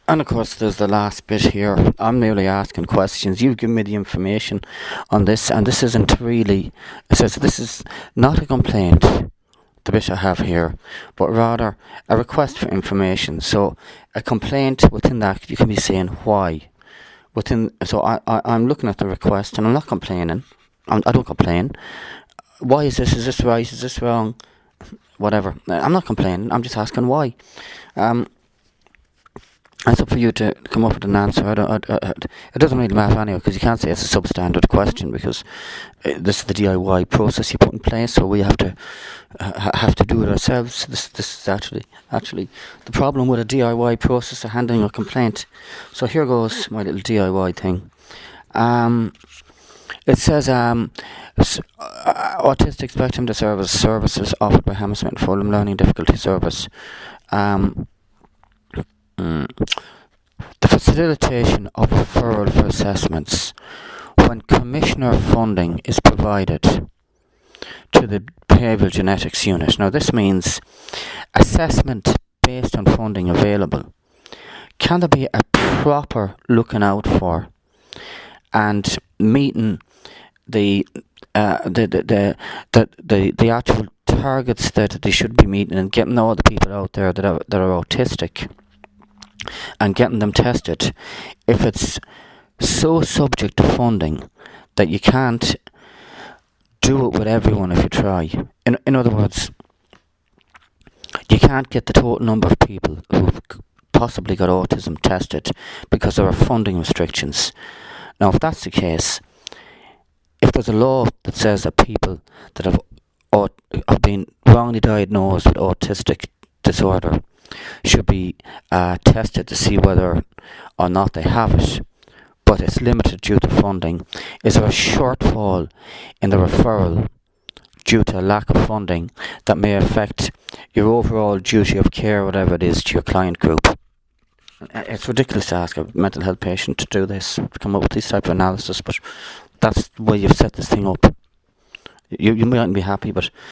And of course, there's the last bit here. I'm merely asking questions. You've given me the information on this, and this isn't really. It says this is not a complaint, the bit I have here, but rather a request for information. So, a complaint within that, you can be saying why. I'm looking at the request, and I'm not complaining. I don't complain. Why is this? Is this right? Is this wrong? Whatever. I'm not complaining. I'm just asking why. It's up for you to come up with an answer. It doesn't really matter anyway, because you can't say it's a substandard question, because this is the DIY process you put in place, so we have to do it ourselves. This is actually the problem with a DIY process of handling a complaint. So here goes my little DIY thing. It says autistic spectrum disorder services offered by Hammersmith Fulham Learning Difficulty Service. The facilitation of referral for assessments when commissioner funding is provided to the behavioural genetics unit. Now this means assessment based on funding available. Can there be a proper looking out for and meeting the actual targets that they should be meeting, and getting all the people out there that are autistic and getting them tested? If it's so subject to funding that you can't do it with everyone if you try. In other words, you can't get the total number of people who've possibly got autism tested because there are funding restrictions. Now, if that's the case, if there's a law that says that people that have been wrongly diagnosed with autistic disorder should be tested to see whether or not they have it, but it's limited due to funding, is there a shortfall in the referral due to a lack of funding that may affect your overall duty of care, whatever it is, to your client group? It's ridiculous to ask a mental health patient to do this, to come up with this type of analysis, but that's the way you've set this thing up. You mightn't be happy, but